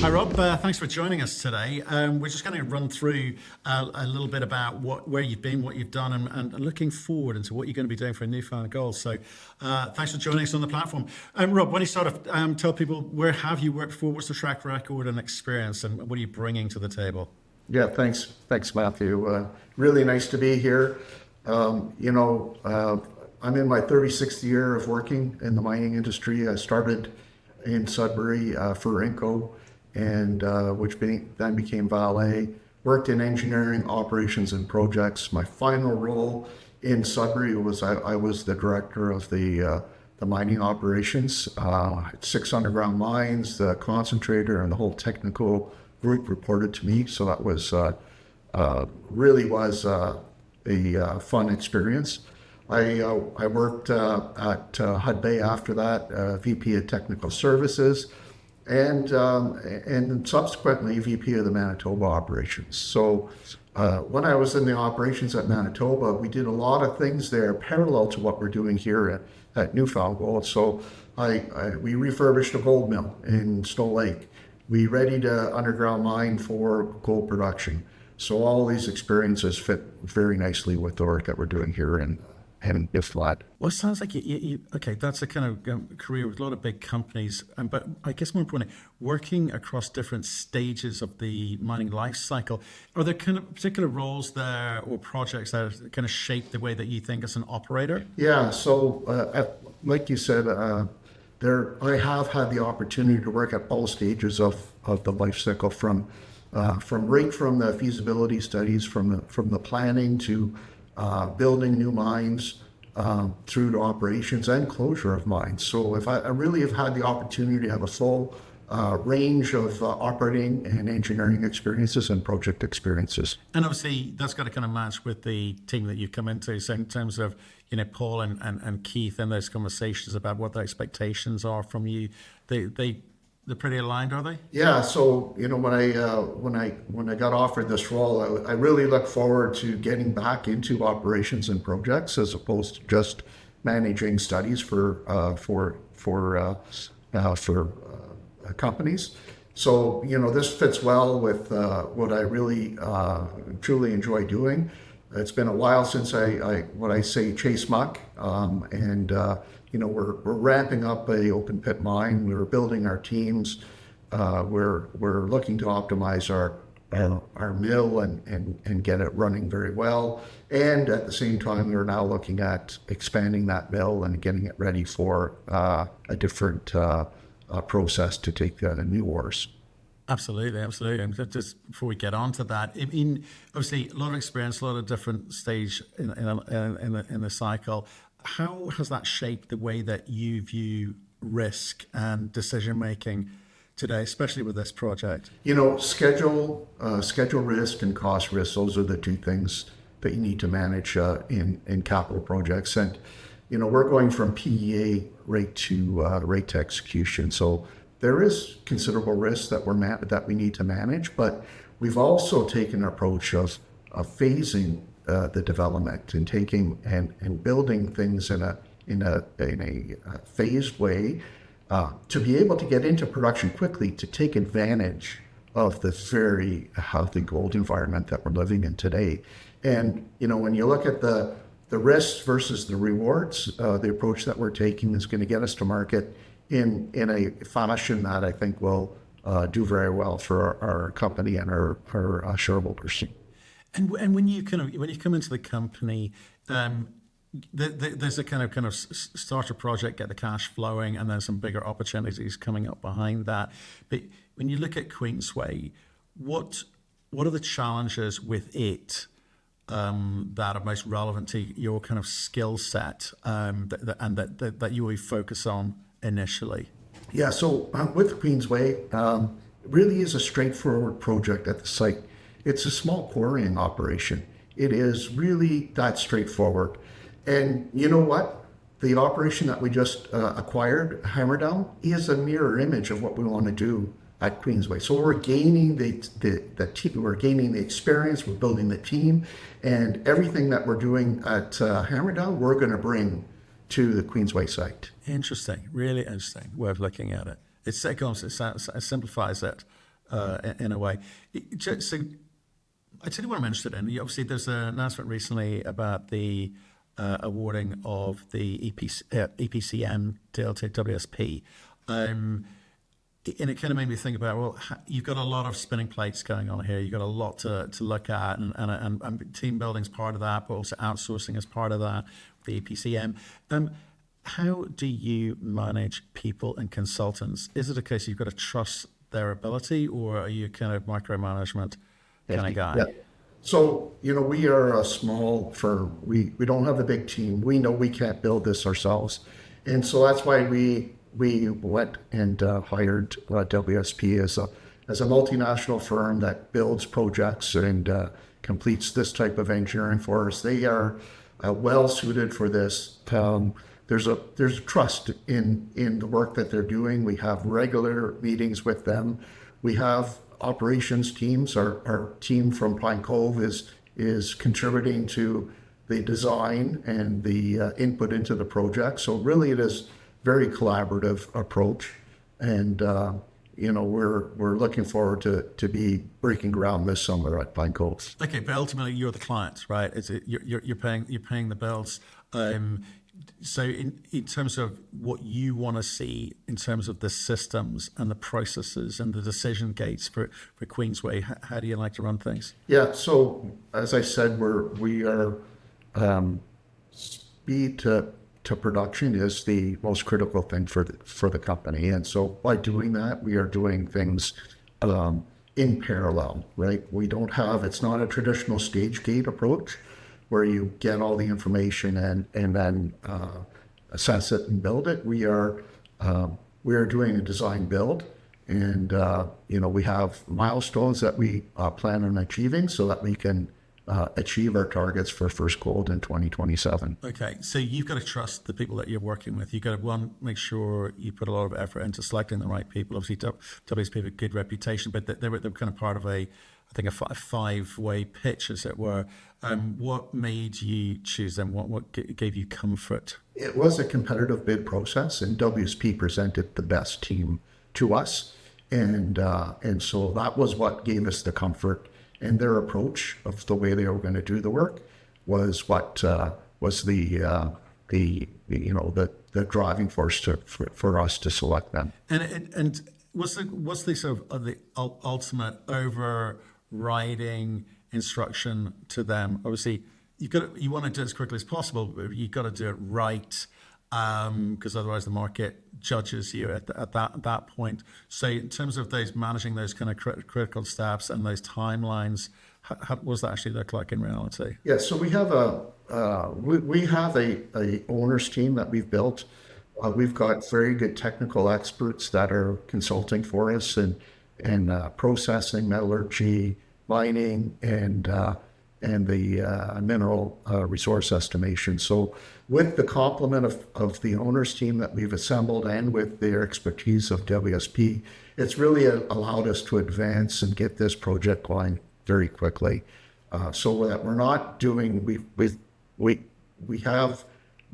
Hi Rob, thanks for joining us today. We're just going to run through a little bit about where you've been, what you've done, and looking forward into what you're going to be doing for Newfound Gold. So thanks for joining us on the platform. Rob, when you sort of tell people, where have you worked before, what's the track record and experience, and what are you bringing to the table? Yeah, thanks Matthew. Really nice to be here. I'm in my 36th year of working in the mining industry. I started in Sudbury for Inco, and then became Vale. Worked in engineering, operations, and projects. My final role in Sudbury was I was the director of the mining operations. 6 underground mines, the concentrator, and the whole technical group reported to me. So that was really was a fun experience. I worked at Hudbay after that, VP of Technical Services, and subsequently VP of the Manitoba Operations. So when I was in the operations at Manitoba, we did a lot of things there parallel to what we're doing here at Newfound Gold. So we refurbished a gold mill in Snow Lake. We readied an underground mine for gold production. So all these experiences fit very nicely with the work that we're doing here in Newfoundland. Well, it sounds like okay, that's a kind of career with a lot of big companies, but I guess more importantly, working across different stages of the mining life cycle. Are there kind of particular roles there or projects that kind of shape the way that you think as an operator? Yeah, so like you said, I have had the opportunity to work at all stages of the life cycle, from the feasibility studies, from the planning to building new mines, through to operations and closure of mines. So I really have had the opportunity to have a full range of operating and engineering experiences and project experiences. And obviously that's got to kind of match with the team that you've come into. So in terms of, Paul and Keith and those conversations about what the expectations are from you, they're pretty aligned, are they? Yeah. So when I got offered this role, I really look forward to getting back into operations and projects as opposed to just managing studies for companies. So this fits well with what I really truly enjoy doing. It's been a while since I chase muck, and we're ramping up a open pit mine. We're building our teams. We're looking to optimize our mill and get it running very well. And at the same time, we're now looking at expanding that mill and getting it ready for a different process to take the new ores. Absolutely. And just before we get on to that, obviously a lot of experience, a lot of different stage in the cycle. How has that shaped the way that you view risk and decision making today, especially with this project? Schedule risk and cost risk. Those are the two things that you need to manage in capital projects. And we're going from PEA right to execution. So there is considerable risk that we need to manage, but we've also taken an approach of phasing the development and taking and building things in a phased way to be able to get into production quickly, to take advantage of the very healthy gold environment that we're living in today. And when you look at the risks versus the rewards, the approach that we're taking is going to get us to market in a fashion that I think will do very well for our company and our shareholders. And when you come into the company, there's a kind of start a project, get the cash flowing, and then some bigger opportunities coming up behind that. But when you look at Queensway, what are the challenges with it that are most relevant to your kind of skill set, that you will focus on initially? Yeah, so with Queensway, it really is a straightforward project at the site. It's a small quarrying operation. It is really that straightforward. And you know what? The operation that we just acquired, Hammerdown, is a mirror image of what we want to do at Queensway. So we're gaining we're gaining the experience, we're building the team, and everything that we're doing at Hammerdown, we're going to bring to the Queensway site. Interesting, really interesting way of looking at it. It simplifies it in a way. So I tell you what I'm interested in. Obviously, there's an announcement recently about the awarding of the EPCM deal to WSP. And it kind of made me think about, well, you've got a lot of spinning plates going on here. You've got a lot to look at, and team building's part of that, but also outsourcing is part of that, the EPCM. How do you manage people and consultants? Is it a case you've got to trust their ability, or are you kind of micromanagement kind of guy? Yeah. So, we are a small firm. We don't have a big team. We know we can't build this ourselves. And so that's why we went and hired WSP as a multinational firm that builds projects and completes this type of engineering for us. They are well suited for this. There's trust in the work that they're doing. We have regular meetings with them. We have operations teams. Our team from Pine Cove is contributing to the design and the input into the project. So really, it is very collaborative approach, and we're looking forward to be breaking ground this summer at Pine Cove. Okay, but ultimately you're the client, right? You're paying the bills. So in terms of what you want to see in terms of the systems and the processes and the decision gates for Queensway, how do you like to run things? Yeah, so as I said, we are speed to production is the most critical thing for the company, and so by doing that, we are doing things in parallel, right? It's not a traditional stage gate approach where you get all the information and then assess it and build it. We are doing a design build, and we have milestones that we plan on achieving so that we can achieve our targets for first gold in 2027. Okay, so you've got to trust the people that you're working with. You've got to, make sure you put a lot of effort into selecting the right people. Obviously, WSP have a good reputation, but they were kind of part of a five-way pitch, as it were. What made you choose them? What gave you comfort? It was a competitive bid process, and WSP presented the best team to us, and so that was what gave us the comfort. And their approach of the way they were going to do the work was what was the driving force for us to select them. And what's the sort of the ultimate overriding instruction to them? Obviously, you want to do it as quickly as possible, but you've got to do it right, because otherwise the market judges you at that point. So in terms of managing those kind of critical steps and those timelines, how does that actually look like in reality? Yeah, so we have a owners team that we've built. We've got very good technical experts that are consulting for us in processing, metallurgy, mining, and the mineral resource estimation. So with the complement of the owners team that we've assembled and with their expertise of WSP, it's really allowed us to advance and get this project going very quickly. So that we're not doing, we have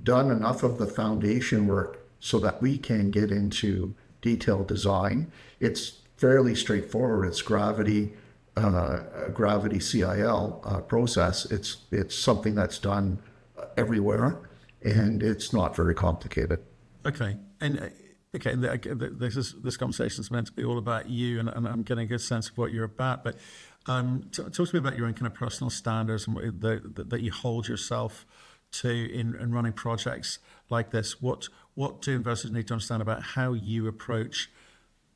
done enough of the foundation work so that we can get into detailed design. It's fairly straightforward. It's gravity CIL process. It's something that's done everywhere, and it's not very complicated. Okay, and this conversation is meant to be all about you, and I'm getting a good sense of what you're about. But talk to me about your own kind of personal standards and that you hold yourself to in running projects like this. What do investors need to understand about how you approach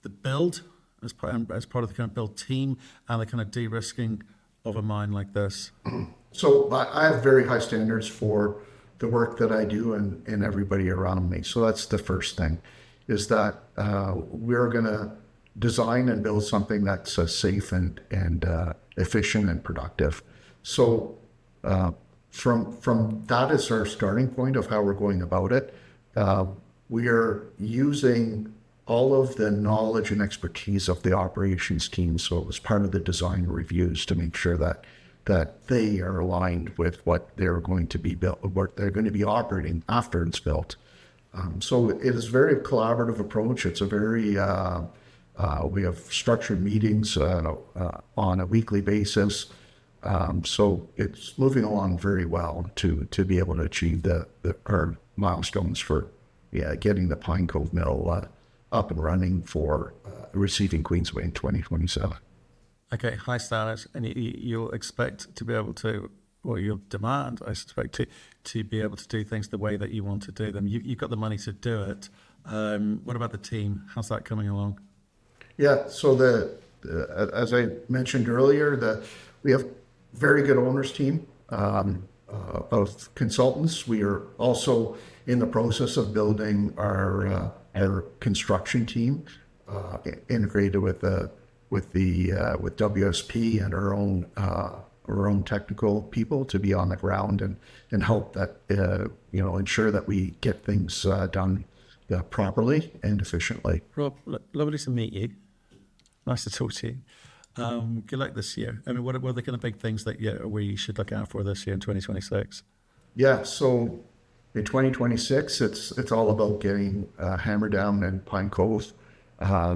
the build as part of the kind of build team and the kind of de-risking of a mine like this? So I have very high standards for the work that I do and everybody around me. So that's the first thing, is that we're going to design and build something that's safe and efficient and productive. So from that is our starting point of how we're going about it. We are using all of the knowledge and expertise of the operations team. So it was part of the design reviews to make sure that they are aligned with what they're going to be built, what they're going to be operating after it's built. So it is a very collaborative approach. It's a very We have structured meetings on a weekly basis. So it's moving along very well to be able to achieve our milestones for getting the Pine Cove mill up and running for receiving Queensway in 2027. Okay, high status, and you'll expect to be able to, or you'll demand, I suspect, to be able to do things the way that you want to do them. You've got the money to do it. What about the team? How's that coming along? Yeah, so as I mentioned earlier, we have very good owners team of consultants. We are also in the process of building our construction team, integrated with WSP and our own technical people to be on the ground and help that ensure that we get things done properly and efficiently. Rob, lovely to meet you. Nice to talk to you. Good luck this year. I mean, what are the kind of big things that we should look out for this year in 2026? Yeah, so in 2026, it's all about getting Hammer Down and Pine Cove up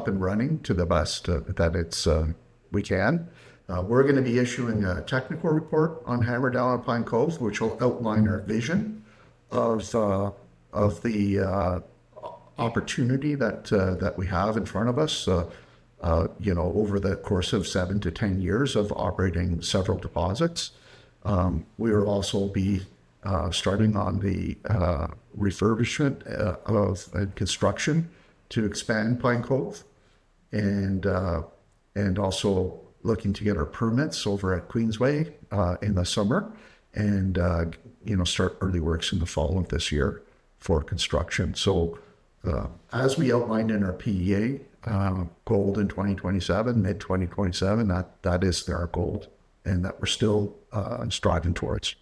and running to the best that we can. We're going to be issuing a technical report on Hammer Down and Pine Cove, which will outline our vision of the opportunity that we have in front of us. Over the course of 7 to 10 years of operating several deposits. We will also be starting on the refurbishment of construction to expand Pine Cove, and also looking to get our permits over at Queensway in the summer, and start early works in the fall of this year for construction. So as we outlined in our PEA, gold in 2027, mid 2027, that is our goal, and that we're still striving towards.